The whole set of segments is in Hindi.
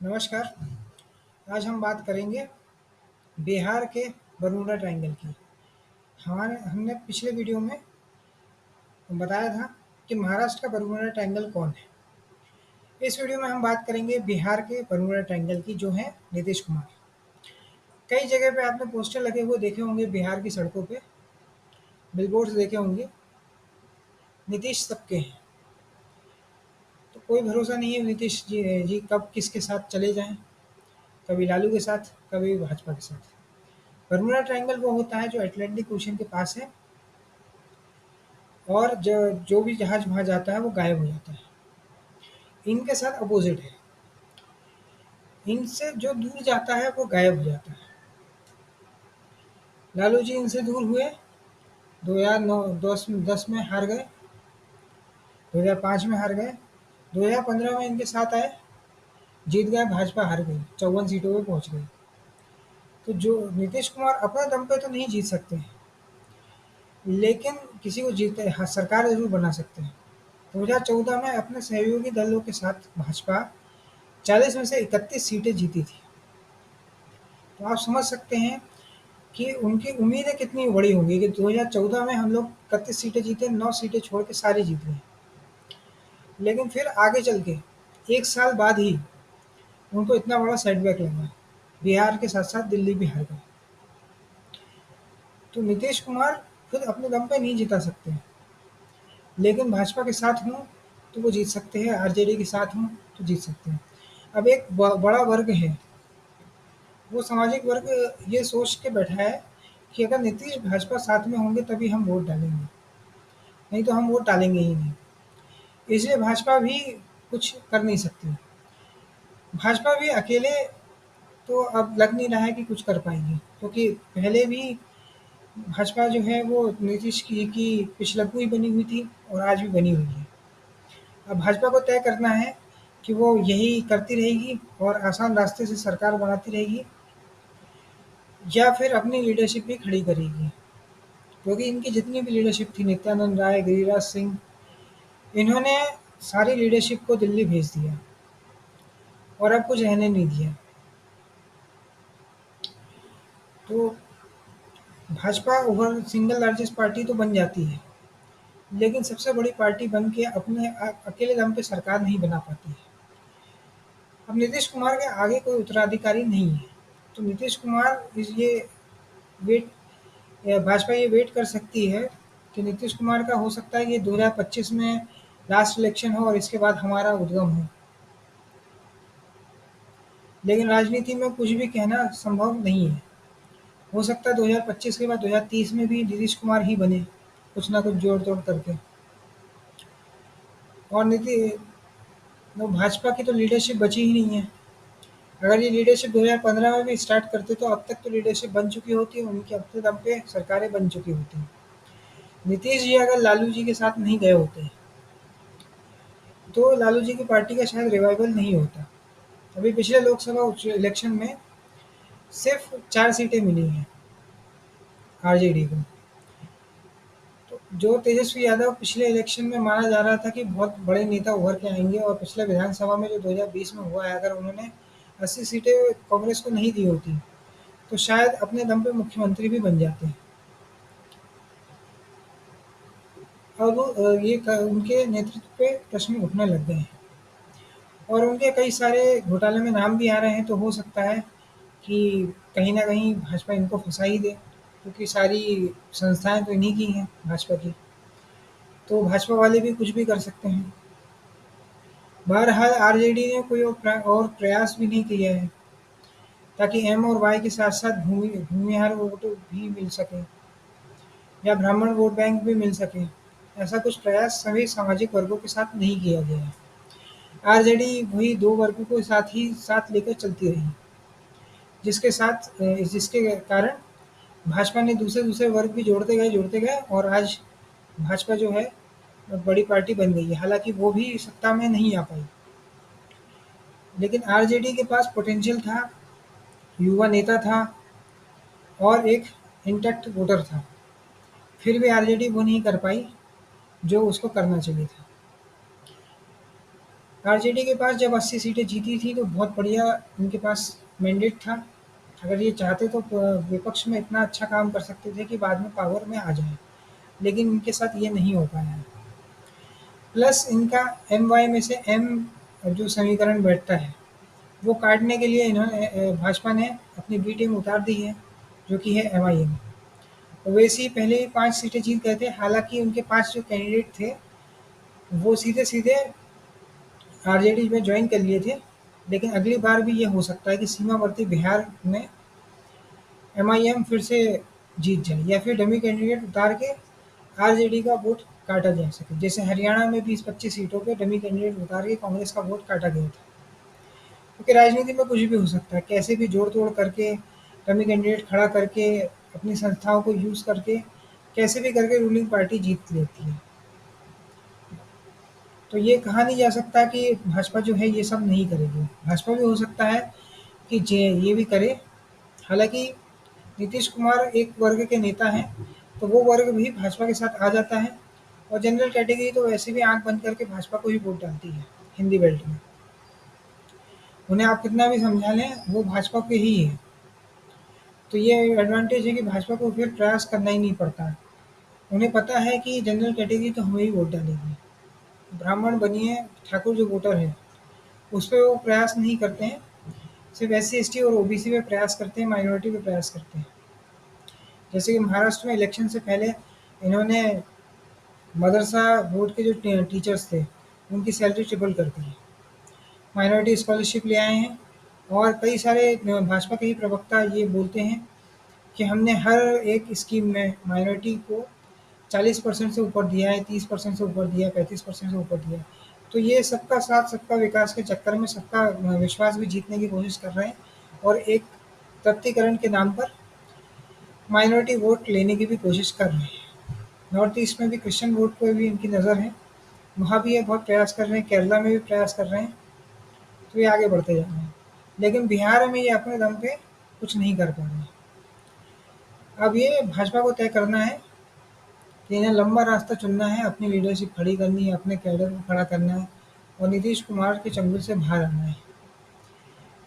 नमस्कार। आज हम बात करेंगे बिहार के बरमूडा ट्रायंगल की। हमारे हमने पिछले वीडियो में बताया था कि महाराष्ट्र का बरमूडा ट्रायंगल कौन है। इस वीडियो में हम बात करेंगे बिहार के बरमूडा ट्रायंगल की, जो है नीतीश कुमार। कई जगह पे आपने पोस्टर लगे हुए देखे होंगे बिहार की सड़कों पे, बिलबोर्ड्स देखे होंगे, नीतीश सबके हैं। तो कोई भरोसा नहीं है नीतीश जी कब किसके साथ चले जाएं, कभी लालू के साथ, कभी भाजपा के साथ। बरमूडा ट्रायंगल वो होता है जो अटलांटिक ओशन के पास है, और जो भी जहाज वहाँ जाता है वो गायब हो जाता है। इनके साथ अपोजिट है, इनसे जो दूर जाता है वो गायब हो जाता है। लालू जी इनसे दूर हुए, 2009 10 में हार गए, 2005 में हार गए, 2015 में इनके साथ आए, जीत गए, भाजपा हार गई, 54 सीटों पे पहुंच गई। तो जो नीतीश कुमार अपने दम पे तो नहीं जीत सकते, लेकिन किसी को जीते, हाँ, सरकार जरूर बना सकते हैं। 2014 में अपने सहयोगी दलों के साथ भाजपा 40 में से 31 सीटें जीती थी। तो आप समझ सकते हैं कि उनकी उम्मीदें कितनी बड़ी होंगी कि 2014 में हम लोग 31 सीटें जीते, 9 सीटें छोड़ के सारी जीत गए। लेकिन फिर आगे चल के 1 साल बाद ही उनको इतना बड़ा सेटबैक लगा, बिहार के साथ साथ दिल्ली भी हार गए। तो नीतीश कुमार खुद अपने दम पे नहीं जिता सकते, लेकिन भाजपा के साथ हों तो वो जीत सकते हैं, आरजेडी के साथ हों तो जीत सकते हैं। अब एक बड़ा वर्ग है, वो सामाजिक वर्ग ये सोच के बैठा है कि अगर नीतीश भाजपा साथ में होंगे तभी हम वोट डालेंगे, नहीं तो हम वोट डालेंगे ही नहीं। इसलिए भाजपा भी कुछ कर नहीं सकती। भाजपा भी अकेले तो अब लग नहीं रहा है कि कुछ कर पाएगी, क्योंकि पहले भी भाजपा जो है वो नीतीश की पिछलग्गू ही बनी हुई थी और आज भी बनी हुई है। अब भाजपा को तय करना है कि वो यही करती रहेगी और आसान रास्ते से सरकार बनाती रहेगी, या फिर अपनी लीडरशिप भी खड़ी करेगी। क्योंकि इनकी जितनी भी लीडरशिप थी, नित्यानंद राय, गिरिराज सिंह, इन्होंने सारी लीडरशिप को दिल्ली भेज दिया और अब कुछ रहने नहीं दिया। तो Bhajpa over single largest party तो बन जाती है, लेकिन सबसे बड़ी पार्टी बन के अपने अकेले दम पे सरकार नहीं बना पाती है। अब नीतीश कुमार के आगे कोई उत्तराधिकारी नहीं है, तो नीतीश कुमार ये वेट भाजपा ये वेट कर सकती है कि नीतीश कुमार का हो सकता है कि 2025 में लास्ट इलेक्शन हो और इसके बाद हमारा उद्गम हो। लेकिन राजनीति में कुछ भी कहना संभव नहीं है। हो सकता है 2025 के बाद 2030 में भी नीतीश कुमार ही बने, कुछ ना कुछ जोड़-तोड़ करके। और भाजपा की तो लीडरशिप बची ही नहीं है। अगर ये लीडरशिप 2015 में भी स्टार्ट करते तो अब तक तो लीडरशिप बन चुकी होती, उनके अपने दम पे सरकारें बन चुकी होती। नीतीश जी अगर लालू जी के साथ नहीं गए होते, तो लालू जी की पार्टी का शायद रिवाइवल नहीं होता। अभी पिछले लोकसभा इलेक्शन में सिर्फ 4 सीटें मिली हैं आरजेडी को। तो जो तेजस्वी यादव पिछले इलेक्शन में माना जा रहा था कि बहुत बड़े नेता उभर के आएंगे, और पिछले विधानसभा में जो 2020 में हुआ है, अगर उन्होंने 80 सीटें कांग्रेस को नहीं दी होती तो शायद अपने दम पे मुख्यमंत्री भी बन जाते हैं। अब उनके नेतृत्व पे प्रश्न उठने लग गए हैं, और उनके कई सारे घोटाले में नाम भी आ रहे हैं। तो हो सकता है कि कहीं न कहीं भाजपा इनको फँसा ही दे, क्योंकि सारी संस्थाएँ तो इन्हीं की हैं भाजपा की। तो भाजपा वाले भी कुछ भी कर सकते हैं। बहरहाल आरजेडी ने कोई और प्रयास भी नहीं किया है, ताकि एम और वाई के साथ-साथ भूमिहार वोट भी मिल सकें, या ब्राह्मण वोट बैंक भी मिल सके। ऐसा कुछ प्रयास सभी सामाजिक वर्गों के साथ नहीं किया गया है। आरजेडी वही 2 वर्गों को साथ ही साथ लेकर चलती रही, जिसके कारण भाजपा ने दूसरे-दूसरे वर्ग भी जोड़ते गए और आज भाजपा जो है बड़ी पार्टी बन गई है। हालाँकि वो भी सत्ता में नहीं आ पाई, लेकिन आरजेडी के पास पोटेंशियल था, युवा नेता था और एक इंटैक्ट वोटर था। फिर भी आरजेडी वो नहीं कर पाई जो उसको करना चाहिए था। आरजेडी के पास जब 80 सीटें जीती थी तो बहुत बढ़िया उनके पास मैंडेट था। अगर ये चाहते तो विपक्ष में इतना अच्छा काम कर सकते थे कि बाद में पावर में आ जाए, लेकिन इनके साथ ये नहीं हो पाया। प्लस इनका एम वाई में से एम जो समीकरण बैठता है वो काटने के लिए इन्होंने भाजपा ने अपनी बी टीम उतार दी है, जो कि है एम आई एम। वैसे ही पहले ही 5 सीटें जीत गए थे, हालांकि उनके 5 जो कैंडिडेट थे वो सीधे सीधे आरजेडी में ज्वाइन कर लिए थे। लेकिन अगली बार भी ये हो सकता है कि सीमावर्ती बिहार में एमआईएम फिर से जीत जाए या फिर डमी कैंडिडेट उतार के आरजेडी का वोट काटा जा सके। जैसे हरियाणा में 20-25 सीटों पे डमी कैंडिडेट उतार के कांग्रेस का वोट काटा गया था। क्योंकि राजनीति में कुछ भी हो सकता है, कैसे भी जोड़ तोड़ करके डमी कैंडिडेट खड़ा करके अपनी संस्थाओं को यूज़ करके कैसे भी करके रूलिंग पार्टी जीत लेती है। तो ये कहा नहीं जा सकता कि भाजपा जो है ये सब नहीं करेगी। भाजपा भी हो सकता है कि जे ये भी करे। हालाँकि नीतीश कुमार एक वर्ग के नेता हैं, तो वो वर्ग भी भाजपा के साथ आ जाता है और जनरल कैटेगरी तो वैसे भी आँख बंद करके भाजपा को ही वोट डालती है हिंदी बेल्ट में। उन्हें आप कितना भी समझा लें, वो भाजपा के ही हैं। तो ये एडवांटेज है कि भाजपा को फिर प्रयास करना ही नहीं पड़ता। उन्हें पता है कि जनरल कैटेगरी तो हमें ही वोट डालेगी। ब्राह्मण बनिए, ठाकुर जो वोटर है, उस पे वो प्रयास नहीं करते हैं। सिर्फ एससी, एसटी और ओबीसी पे प्रयास करते हैं, माइनॉरिटी पे प्रयास करते हैं। जैसे कि महाराष्ट्र में इलेक्शन से पहले इन्होंने मदरसा बोर्ड के जो टीचर्स थे, उनकी सैलरी ट्रिपल कर दी। माइनॉरिटी स्कॉलरशिप ले आए हैं और कई सारे भाजपा के ही प्रवक्ता ये बोलते हैं कि हमने हर एक स्कीम में माइनॉरिटी को 40% से ऊपर दिया है, 30% से ऊपर दिया है, 35% से ऊपर दिया है। तो ये सबका साथ सबका विकास के चक्कर में सबका विश्वास भी जीतने की कोशिश कर रहे हैं और एक तृप्तिकरण के नाम पर माइनॉरिटी वोट लेने की भी कोशिश कर रहे हैं। नॉर्थ ईस्ट में भी क्रिश्चियन वोट पर भी इनकी नज़र है, वहाँ भी ये बहुत प्रयास कर रहे हैं, केरला में भी प्रयास कर रहे हैं। तो ये आगे बढ़ते जा रहे हैं, लेकिन बिहार में ये अपने दम पे कुछ नहीं कर पा रहे हैं। अब ये भाजपा को तय करना है कि इन्हें लंबा रास्ता चुनना है, अपनी लीडरशिप खड़ी करनी है, अपने कैडर को खड़ा करना है और नीतीश कुमार के चंगुल से बाहर आना है,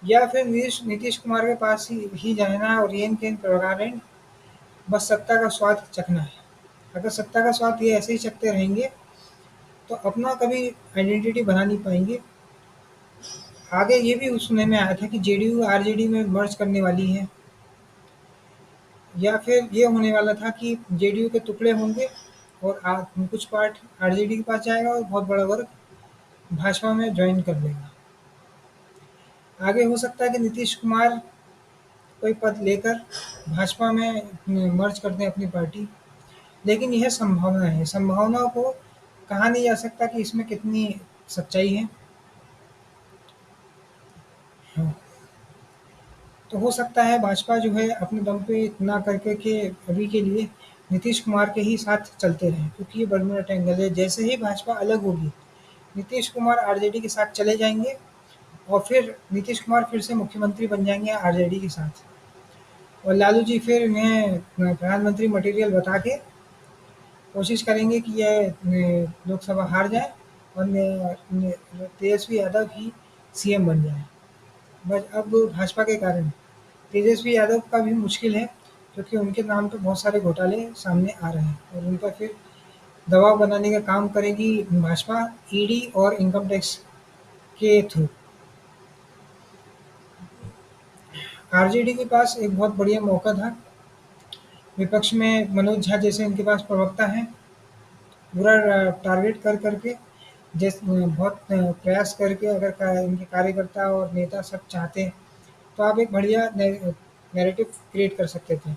या फिर नीतीश कुमार के पास ही जाना है और रेन केन प्रगारेंट बस सत्ता का स्वाद चखना है। अगर सत्ता का स्वाद ये ऐसे ही चखते रहेंगे तो अपना कभी आइडेंटिटी बना नहीं पाएंगे। आगे ये भी सुनने में आया था कि जेडीयू आरजेडी में मर्ज करने वाली है, या फिर ये होने वाला था कि जेडीयू के टुकड़े होंगे और कुछ पार्ट आरजेडी के पास जाएगा और बहुत बड़ा वर्ग भाजपा में ज्वाइन कर लेगा। आगे हो सकता है कि नीतीश कुमार कोई पद लेकर भाजपा में मर्ज कर दें अपनी पार्टी, लेकिन यह संभावना है। संभावनाओं को कहा नहीं जा सकता कि इसमें कितनी सच्चाई है। हाँ, तो हो सकता है भाजपा जो है अपने दम पे इतना करके कि अभी के लिए नीतीश कुमार के ही साथ चलते रहें, क्योंकि ये बर्मुडा ट्रायंगल है। जैसे ही भाजपा अलग होगी, नीतीश कुमार आरजेडी के साथ चले जाएंगे और फिर नीतीश कुमार फिर से मुख्यमंत्री बन जाएंगे आरजेडी के साथ, और लालू जी फिर इन्हें प्रधानमंत्री मटेरियल बता के कोशिश करेंगे कि यह लोकसभा हार जाए और तेजस्वी यादव ही सीएम बन जाए। बट अब भाजपा के कारण तेजस्वी यादव का भी मुश्किल है, क्योंकि उनके नाम पे बहुत सारे घोटाले सामने आ रहे हैं और उन पर फिर दबाव बनाने का काम करेगी भाजपा ईडी और इनकम टैक्स के थ्रू। आरजेडी के पास एक बहुत बढ़िया मौका था। विपक्ष में मनोज झा जैसे इनके पास प्रवक्ता हैं, पूरा टारगेट कर करके बहुत प्रयास करके अगर इनके कार्यकर्ता और नेता सब चाहते हैं तो आप एक बढ़िया नैरेटिव क्रिएट कर सकते थे।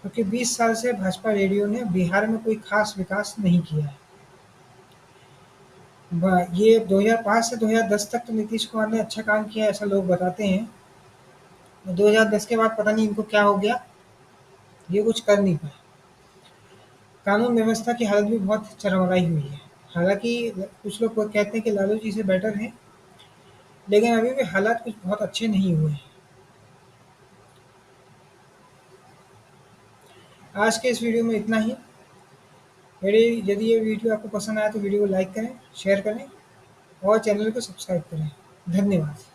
क्योंकि 20 साल से भाजपा रेडियो ने बिहार में कोई खास विकास नहीं किया है। ये 2005 से 2010 तक तो नीतीश कुमार ने अच्छा काम किया ऐसा लोग बताते हैं। 2010 के बाद पता नहीं इनको क्या हो गया, ये कुछ कर नहीं पाए। कानून व्यवस्था की हालत भी बहुत चरमराई हुई है। हालांकि कुछ लोग कहते हैं कि लालू जी से बेटर है, लेकिन अभी भी हालात कुछ बहुत अच्छे नहीं हुए हैं। आज के इस वीडियो में इतना ही। मेरी यदि ये वीडियो आपको पसंद आया तो वीडियो को लाइक करें, शेयर करें और चैनल को सब्सक्राइब करें। धन्यवाद।